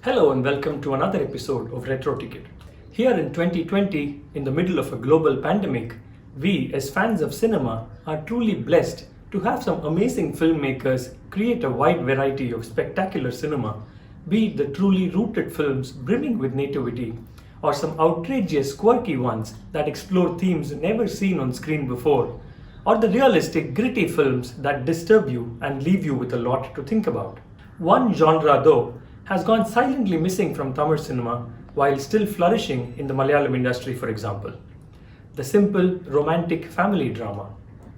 Hello and welcome to another episode of RetroTicket. Here in 2020, in the middle of a global pandemic, we as fans of cinema are truly blessed to have some amazing filmmakers create a wide variety of spectacular cinema, be it the truly rooted films brimming with nativity, or some outrageous quirky ones that explore themes never seen on screen before, or the realistic gritty films that disturb you and leave you with a lot to think about. One genre though has gone silently missing from Tamil cinema while still flourishing in the Malayalam industry, for example. The simple, romantic family drama.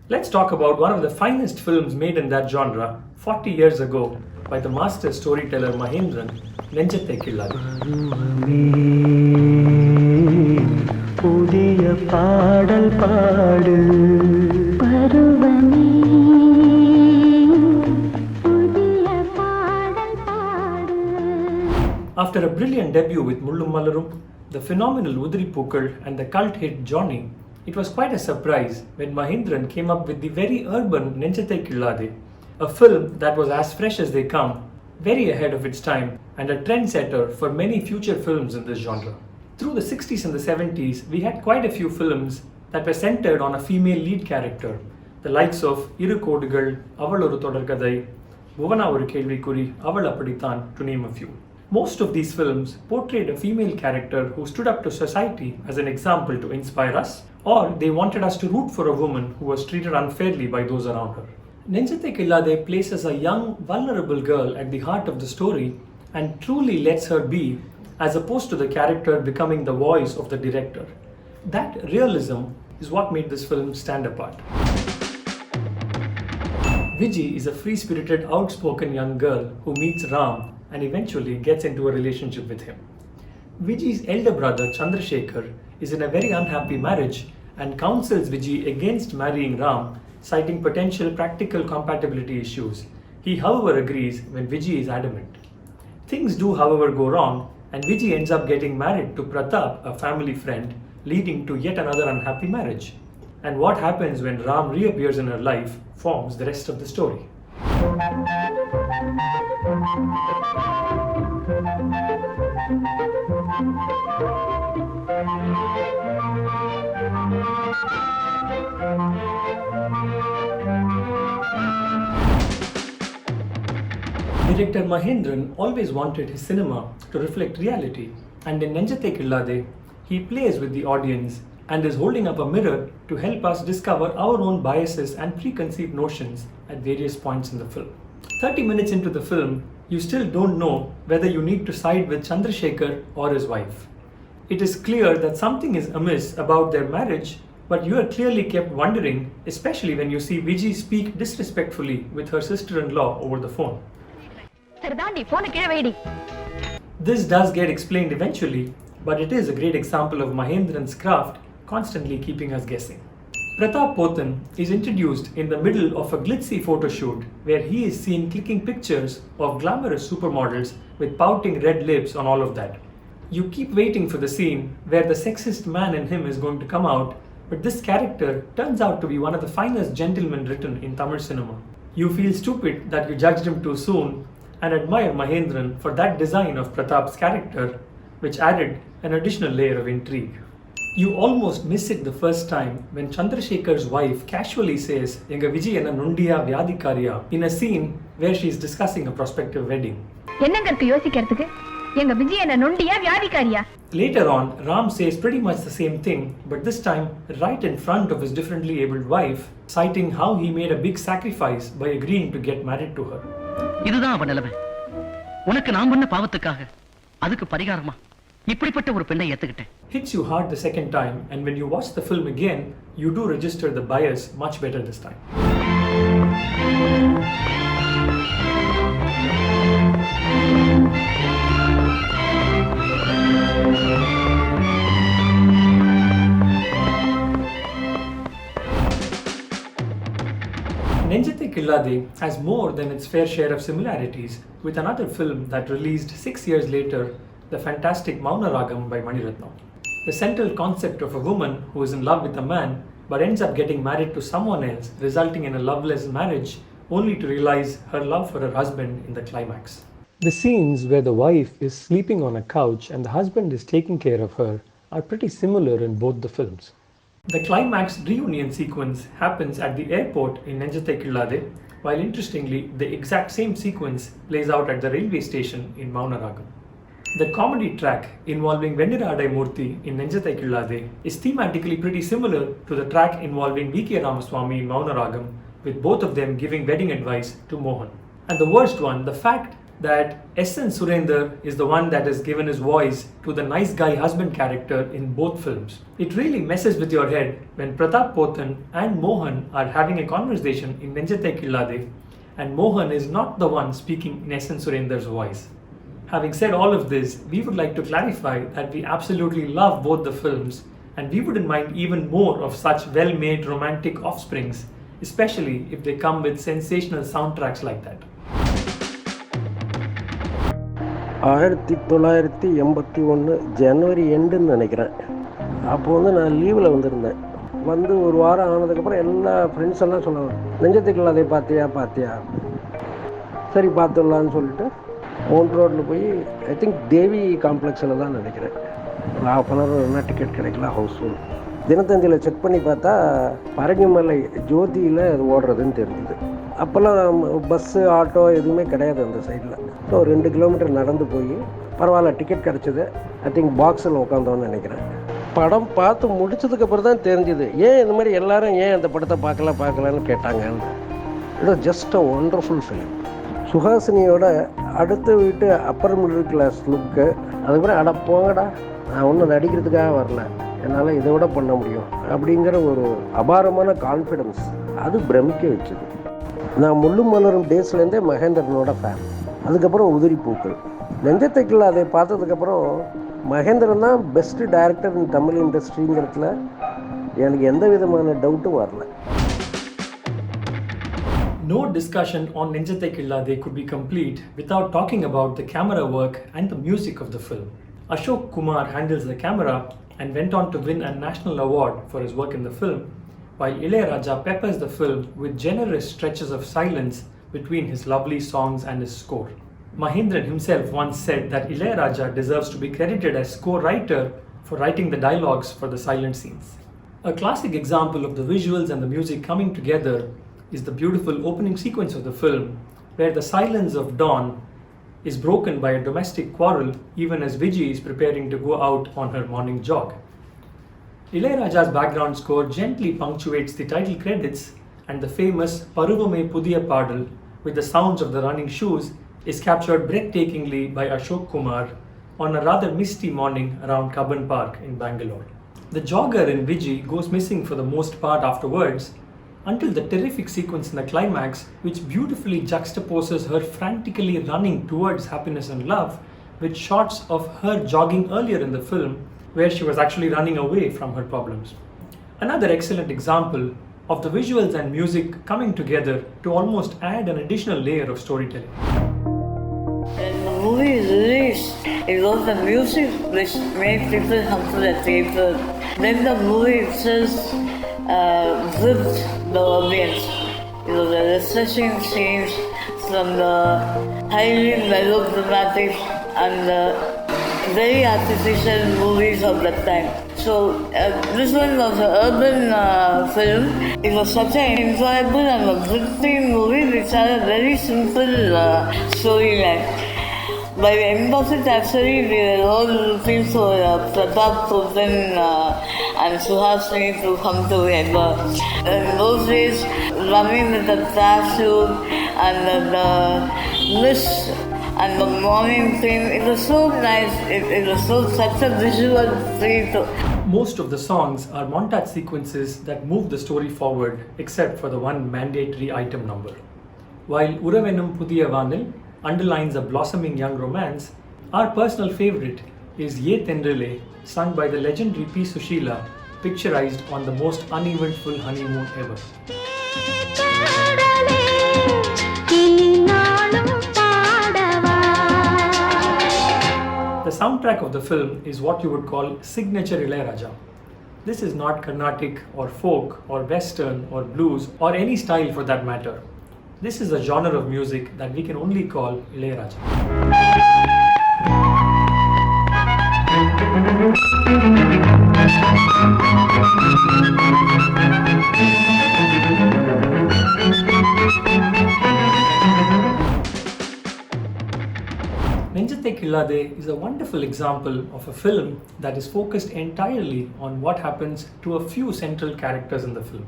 Let's talk about one of the finest films made in that genre 40 years ago by the master storyteller Mahendran, Nenjathai Killaadhe. After a brilliant debut with Mullum Malarum, the phenomenal Udri Pookal and the cult hit Johnny, it was quite a surprise when Mahendran came up with the very urban Nenjathai Killaadhe, a film that was as fresh as they come, very ahead of its time, and a trendsetter for many future films in this genre. Through the 60s and the 70s, we had quite a few films that were centered on a female lead character, the likes of Iru Kodugal, Aval Oru Thodarkathai, Bhuvana Oru Kelvikuri, Aval Appadithaan, to name a few. Most of these films portrayed a female character who stood up to society as an example to inspire us, or they wanted us to root for a woman who was treated unfairly by those around her. Nenjathai Killaadhe places a young, vulnerable girl at the heart of the story and truly lets her be, as opposed to the character becoming the voice of the director. That realism is what made this film stand apart. Viji is a free-spirited, outspoken young girl who meets Ram and eventually gets into a relationship with him. Viji's elder brother Chandrasekhar is in a very unhappy marriage and counsels Viji against marrying Ram, citing potential practical compatibility issues. He, however, agrees when Viji is adamant. Things do, however, go wrong, and Viji ends up getting married to Prathap, a family friend, leading to yet another unhappy marriage. And what happens when Ram reappears in her life forms the rest of the story. Director Mahendran always wanted his cinema to reflect reality, and in Nenjathai Killaadhe, he plays with the audience and is holding up a mirror to help us discover our own biases and preconceived notions at various points in the film. 30 minutes into the film, you still don't know whether you need to side with Chandrasekhar or his wife. It is clear that something is amiss about their marriage, but you are clearly kept wondering, especially when you see Viji speak disrespectfully with her sister-in-law over the phone. This does get explained eventually, but it is a great example of Mahendran's craft constantly keeping us guessing. Prathap Pothen is introduced in the middle of a glitzy photo shoot where he is seen clicking pictures of glamorous supermodels with pouting red lips on all of that. You keep waiting for the scene where the sexist man in him is going to come out, but this character turns out to be one of the finest gentlemen written in Tamil cinema. You feel stupid that you judged him too soon and admire Mahendran for that design of Pratap's character, which added an additional layer of intrigue. You almost miss it the first time when Chandrasekhar's wife casually says, "Enga Viji enna nundiya vyadikariya," in a scene where she is discussing a prospective wedding. Later on, Ram says pretty much the same thing, but this time right in front of his differently abled wife, citing how he made a big sacrifice by agreeing to get married to her. இதுதான் அவன் நிலைமை. உனக்கு நான் பண்ண பாவத்துக்காக அதுக்கு பரிகாரமா இப்படிப்பட்ட ஒரு பெண்ணை ஏத்துக்கிட்டேன். Hits you hard the second time, and when you watch the film again, you do register the bias much better this time. Nenjathai Killaadhe has more than its fair share of similarities with another film that released 6 years later, the fantastic Mauna Ragam by Maniratnam. The central concept of a woman who is in love with a man but ends up getting married to someone else, resulting in a loveless marriage, only to realize her love for her husband in the climax. The scenes where the wife is sleeping on a couch and the husband is taking care of her are pretty similar in both the films. The climax reunion sequence happens at the airport in Nenjathai Killaadhe, while interestingly, the exact same sequence plays out at the railway station in Maunaragam. The comedy track involving Venniradai Murthy in Nenjathai Killaadhe is thematically pretty similar to the track involving V.K. Ramaswamy in Maunaragam, with both of them giving wedding advice to Mohan. And the worst one, the fact that S.N. Surender is the one that has given his voice to the nice guy husband character in both films. It really messes with your head when Prathap, Pothen and Mohan are having a conversation in Nenjathai Killaadhe and Mohan is not the one speaking in S.N. Surender's voice. Having said all of this, we would like to clarify that we absolutely love both the films and we wouldn't mind even more of such well-made romantic offsprings, especially if they come with sensational soundtracks like that. 1981 ஜனவரி எண்டுன்னு நினைக்கிறேன். அப்போ நான் லீவில் வந்திருந்தேன். வந்து ஒரு வாரம் ஆனதுக்கப்புறம் எல்லா ஃப்ரெண்ட்ஸ் எல்லாம் சொல்லுவாங்க, நெஞ்சத்தை கில்லாதே பார்த்தியா சரி பார்த்துடலான்னு சொல்லிட்டு மவுண்ட் ரோட்டில் போய் ஐ திங்க் தேவி காம்ப்ளெக்ஸில் தான் நினைக்கிறேன். ஒரு ½ என்ன டிக்கெட் கிடைக்கல, ஹவுஸ்ஃபுல். தினத்தந்தியில் செக் பண்ணி பார்த்தா பரங்கிமலை ஜோதியில் அது ஓடுறதுன்னு தெரிஞ்சுது. அப்போல்லாம் பஸ்ஸு ஆட்டோ எதுவுமே கிடையாது அந்த சைடில். ஸோ 2 கிலோமீட்டர் நடந்து போய் பரவாயில்ல டிக்கெட் கிடச்சிது. ஐ திங்க் பாக்ஸில் உட்காந்தோன்னு நினைக்கிறேன். படம் பார்த்து முடிச்சதுக்கப்புறம் தான் தெரிஞ்சுது ஏன் இந்த மாதிரி எல்லோரும் ஏன் அந்த படத்தை பார்க்கலான்னு கேட்டாங்க. It was just a wonderful film. சுஹாசினியோட அடுத்த வீட்டு அப்பர் மிடில் கிளாஸ் லுக்கு, அதுக்கப்புறம் அட போங்கடா நான் ஒன்றும் நடிக்கிறதுக்காக வரல, என்னால் இதை விட பண்ண முடியும் அப்படிங்கிற ஒரு அபாரமான கான்ஃபிடென்ஸ் அது பிரமிக்க வச்சுது. நான் முள்ளும் மலரும் டேஸ்லேருந்தே மகேந்திரனோட ஃபேன். அதுக்கப்புறம் உதிரி பூக்கள். நெஞ்சத்தை கில்லாதே பார்த்ததுக்கப்புறம் மகேந்திரன் தான் பெஸ்ட்டு டைரக்டர் இன் தமிழ் இண்டஸ்ட்ரிங்கிறதுல எனக்கு எந்த விதமான டவுட்டும் வரல. No discussion on Nenjathai Killaadhe could be complete without talking about the camera work and the music of the film. Ashok Kumar handles the camera and went on to win a national award for his work in the film, while Ilayaraja peppers the film with generous stretches of silence between his lovely songs and his score. Mahendran himself once said that Ilayaraja deserves to be credited as score writer for writing the dialogues for the silent scenes. A classic example of the visuals and the music coming together is the beautiful opening sequence of the film, where the silence of dawn is broken by a domestic quarrel even as Viji is preparing to go out on her morning jog. Ilayaraja's background score gently punctuates the title credits, and the famous Paruvame Pudhiya Paadal with the sounds of the running shoes is captured breathtakingly by Ashok Kumar on a rather misty morning around Cubbon Park in Bangalore. The jogger in Viji goes missing for the most part afterwards, until the terrific sequence in the climax, which beautifully juxtaposes her frantically running towards happiness and love with shots of her jogging earlier in the film, where she was actually running away from her problems. Another excellent example of the visuals and music coming together to almost add an additional layer of storytelling. When the movie is released, it was the music which made people come to the theatre. Then the movie itself gripped the audience. It was a refreshing change from the highly melodramatic and the very artificial movies of that time. So this one was an urban film. It was such an enjoyable and a gripping movie which had a very simple storyline. By the end of it, actually, we were all looking for Prathap, Pothen and Suhasini to come together. In those days, running with the tracksuit and the mist and the morning thing, it was so nice. It was such a visual treat. Most of the songs are montage sequences that move the story forward, except for the one mandatory item number. While Uravenum Pudhiya Vanil underlines a blossoming young romance, our personal favorite is Ye Tendrile, sung by the legendary P. Sushila, picturized on the most uneventful honeymoon ever. The soundtrack of the film is what you would call signature Ilayaraja. This is not Carnatic or folk or western or blues or any style for that matter. This is a genre of music that we can only call Ilayaraja. Nenjathai Killaadhe is a wonderful example of a film that is focused entirely on what happens to a few central characters in the film.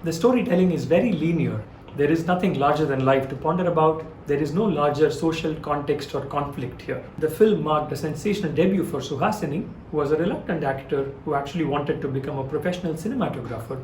The storytelling is very linear. There is nothing larger than life to ponder about. There is no larger social context or conflict here. The film marked a sensational debut for Suhasini, who was a reluctant actor who actually wanted to become a professional cinematographer.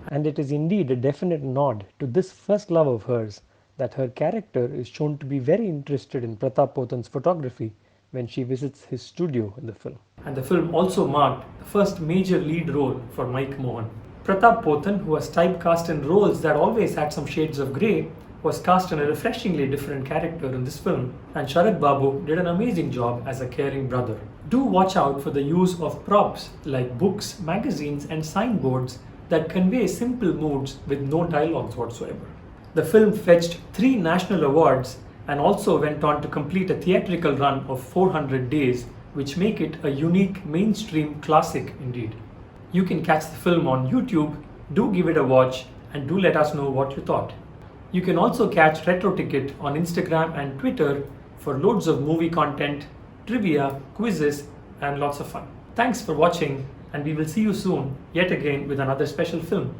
And it is indeed a definite nod to this first love of hers that her character is shown to be very interested in Prathap Pothen's photography when she visits his studio in the film. And the film also marked the first major lead role for Mohan. Prathap Pothen, who was typecast in roles that always had some shades of grey, was cast in a refreshingly different character in this film, and Sharat Babu did an amazing job as a caring brother. Do watch out for the use of props like books, magazines and signboards that convey simple moods with no dialogues whatsoever. The film fetched 3 national awards and also went on to complete a theatrical run of 400 days, which make it a unique mainstream classic indeed. You can catch the film on YouTube, do give it a watch and do let us know what you thought. You can also catch RetroTicket on Instagram and Twitter for loads of movie content, trivia, quizzes and lots of fun. Thanks for watching and we will see you soon yet again with another special film.